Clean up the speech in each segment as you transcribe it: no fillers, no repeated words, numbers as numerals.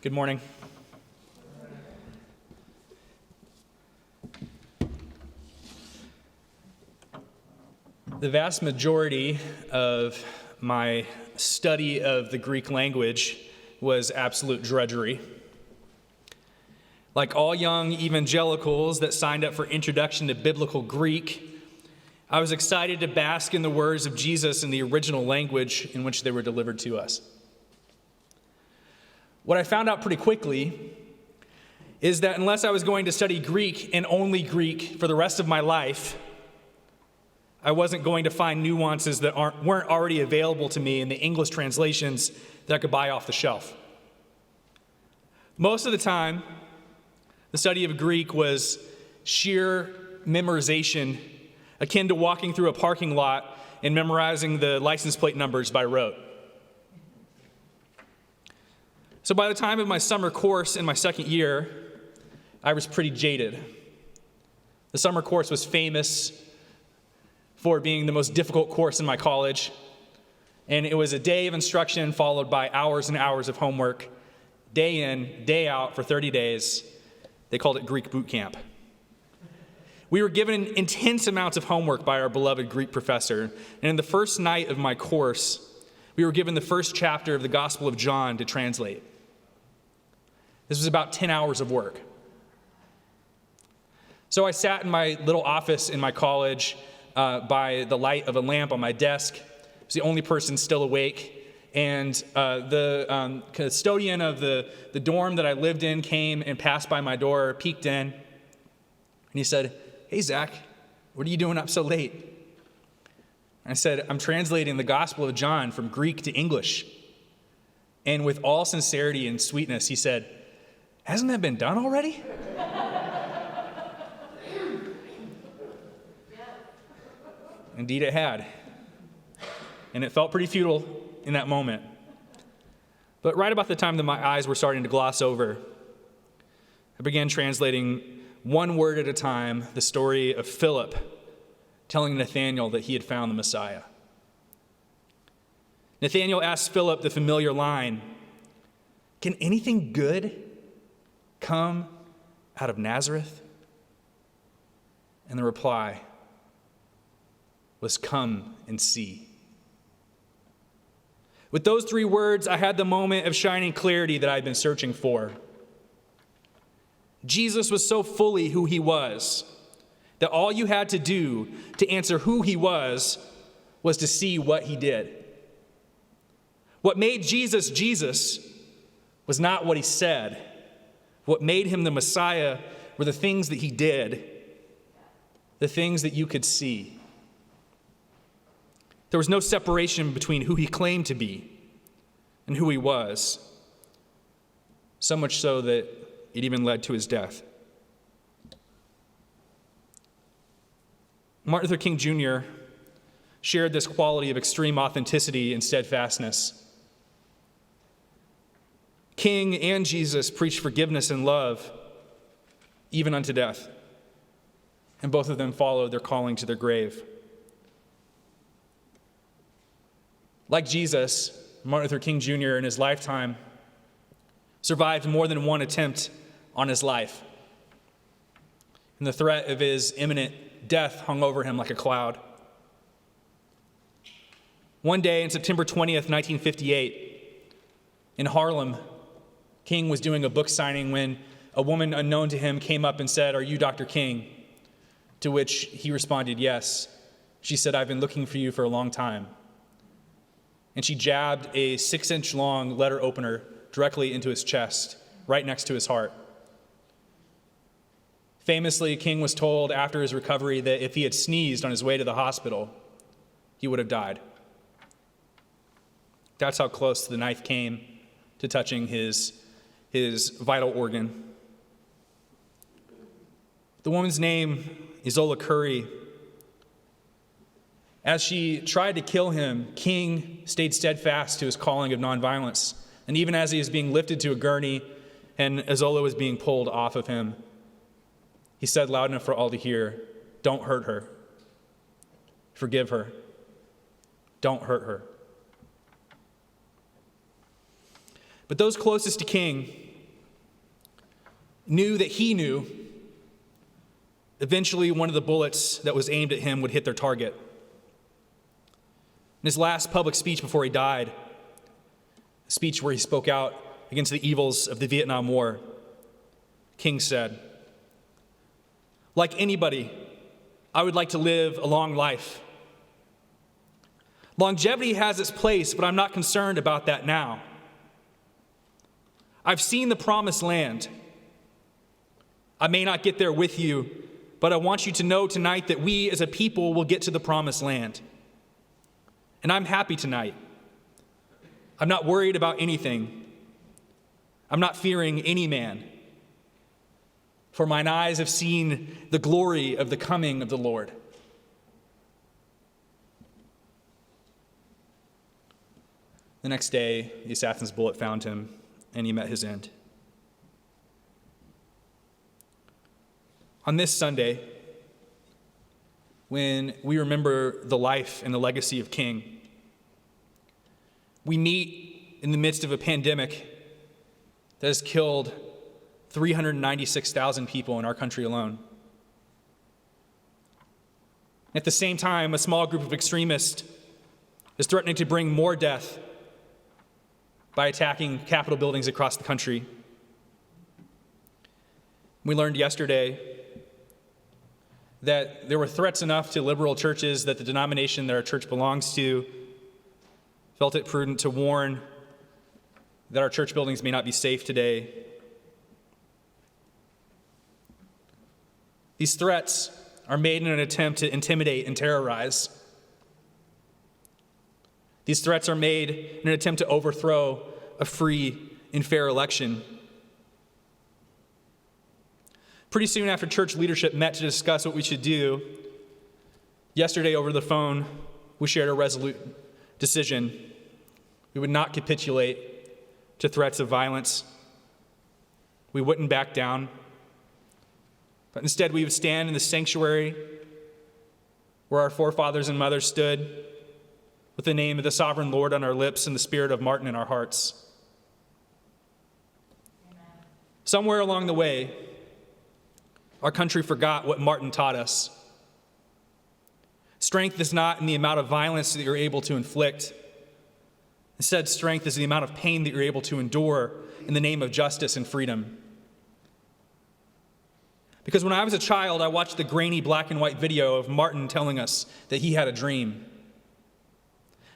Good morning. The vast majority of my study of the Greek language was absolute drudgery. Like all young evangelicals that signed up for Introduction to Biblical Greek, I was excited to bask in the words of Jesus in the original language in which they were delivered to us. What I found out pretty quickly is that unless I was going to study Greek and only Greek for the rest of my life, I wasn't going to find nuances that weren't already available to me in the English translations that I could buy off the shelf. Most of the time, the study of Greek was sheer memorization, akin to walking through a parking lot and memorizing the license plate numbers by rote. So by the time of my summer course in my second year, I was pretty jaded. The summer course was famous for being the most difficult course in my college, and it was a day of instruction followed by hours and hours of homework, day in, day out for 30 days. They called it Greek boot camp. We were given intense amounts of homework by our beloved Greek professor, and in the first night of my course, we were given the first chapter of the Gospel of John to translate. This was about 10 hours of work. So I sat in my little office in my college by the light of a lamp on my desk. I was the only person still awake. And the custodian of the dorm that I lived in came and passed by my door, peeked in, and he said, "Hey, Zach, what are you doing up so late?" And I said, "I'm translating the Gospel of John from Greek to English." And with all sincerity and sweetness, he said, "Hasn't that been done already?" Indeed it had. And it felt pretty futile in that moment. But right about the time that my eyes were starting to gloss over, I began translating one word at a time the story of Philip telling Nathanael that he had found the Messiah. Nathanael asked Philip the familiar line, "Can anything good come out of Nazareth?" And the reply was, "Come and see." With those three words, I had the moment of shining clarity that I'd been searching for. Jesus was so fully who he was that all you had to do to answer who he was to see what he did. What made Jesus Jesus was not what he said. What made him the Messiah were the things that he did, the things that you could see. There was no separation between who he claimed to be and who he was, so much so that it even led to his death. Martin Luther King Jr. shared this quality of extreme authenticity and steadfastness. King and Jesus preached forgiveness and love, even unto death, and both of them followed their calling to their grave. Like Jesus, Martin Luther King Jr. in his lifetime survived more than one attempt on his life. And the threat of his imminent death hung over him like a cloud. One day, on September 20th, 1958, in Harlem, King was doing a book signing when a woman unknown to him came up and said, "Are you Dr. King?" To which he responded, "Yes." She said, "I've been looking for you for a long time." And she jabbed a 6-inch long letter opener directly into his chest, right next to his heart. Famously, King was told after his recovery that if he had sneezed on his way to the hospital, he would have died. That's how close the knife came to touching his vital organ. The woman's name, Isola Curry. As she tried to kill him, King stayed steadfast to his calling of nonviolence. And even as he was being lifted to a gurney and Isola was being pulled off of him, he said loud enough for all to hear, "Don't hurt her. Forgive her. Don't hurt her." But those closest to King knew that he knew eventually one of the bullets that was aimed at him would hit their target. In his last public speech before he died, a speech where he spoke out against the evils of the Vietnam War, King said, "Like anybody, I would like to live a long life. Longevity has its place, but I'm not concerned about that now. I've seen the promised land. I may not get there with you, but I want you to know tonight that we as a people will get to the promised land. And I'm happy tonight. I'm not worried about anything. I'm not fearing any man. For mine eyes have seen the glory of the coming of the Lord." The next day, the assassin's bullet found him, and he met his end. On this Sunday, when we remember the life and the legacy of King, we meet in the midst of a pandemic that has killed 396,000 people in our country alone. At the same time, a small group of extremists is threatening to bring more death by attacking Capitol buildings across the country. We learned yesterday that there were threats enough to liberal churches that the denomination that our church belongs to felt it prudent to warn that our church buildings may not be safe today. These threats are made in an attempt to intimidate and terrorize. These threats are made in an attempt to overthrow a free and fair election. Pretty soon after church leadership met to discuss what we should do, yesterday over the phone, we shared a resolute decision. We would not capitulate to threats of violence. We wouldn't back down. But instead, we would stand in the sanctuary where our forefathers and mothers stood, with the name of the sovereign Lord on our lips and the spirit of Martin in our hearts. Amen. Somewhere along the way, our country forgot what Martin taught us. Strength is not in the amount of violence that you're able to inflict. Instead, strength is the amount of pain that you're able to endure in the name of justice and freedom. Because when I was a child, I watched the grainy black and white video of Martin telling us that he had a dream.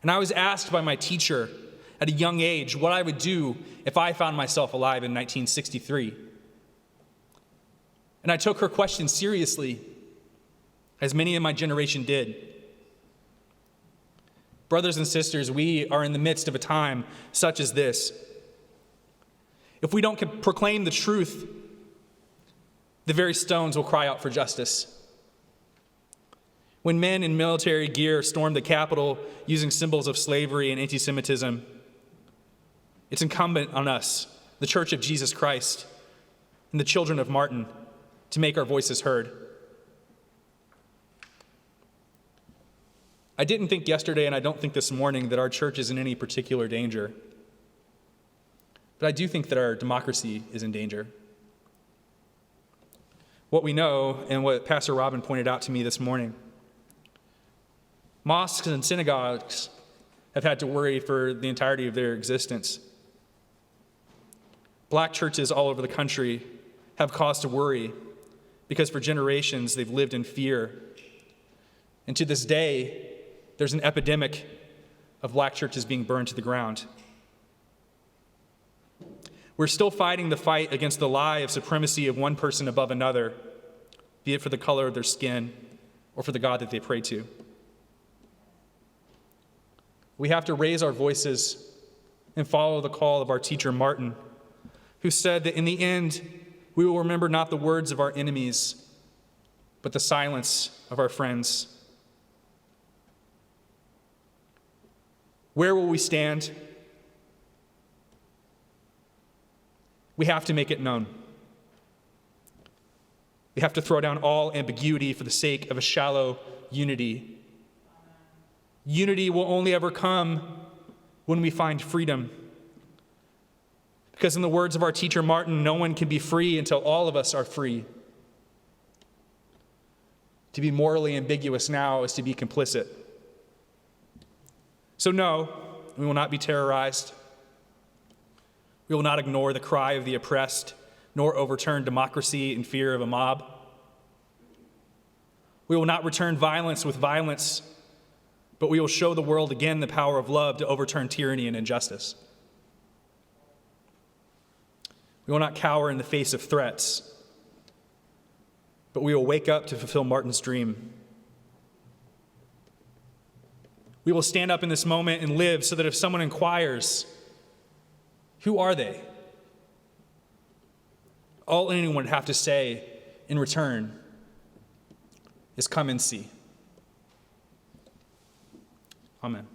And I was asked by my teacher at a young age what I would do if I found myself alive in 1963. And I took her question seriously, as many in my generation did. Brothers and sisters, we are in the midst of a time such as this. If we don't proclaim the truth, the very stones will cry out for justice. When men in military gear stormed the Capitol using symbols of slavery and anti-Semitism, it's incumbent on us, the Church of Jesus Christ, and the children of Martin, to make our voices heard. I didn't think yesterday, and I don't think this morning, that our church is in any particular danger. But I do think that our democracy is in danger. What we know, and what Pastor Robin pointed out to me this morning, mosques and synagogues have had to worry for the entirety of their existence. Black churches all over the country have cause to worry because for generations they've lived in fear. And to this day, there's an epidemic of black churches being burned to the ground. We're still fighting the fight against the lie of supremacy of one person above another, be it for the color of their skin or for the God that they pray to. We have to raise our voices and follow the call of our teacher Martin, who said that in the end, we will remember not the words of our enemies, but the silence of our friends. Where will we stand? We have to make it known. We have to throw down all ambiguity for the sake of a shallow unity. Unity will only ever come when we find freedom. Because in the words of our teacher Martin, no one can be free until all of us are free. To be morally ambiguous now is to be complicit. So no, we will not be terrorized. We will not ignore the cry of the oppressed, nor overturn democracy in fear of a mob. We will not return violence with violence, but we will show the world again the power of love to overturn tyranny and injustice. We will not cower in the face of threats, but we will wake up to fulfill Martin's dream. We will stand up in this moment and live so that if someone inquires, who are they? All anyone would have to say in return is, come and see. Amen.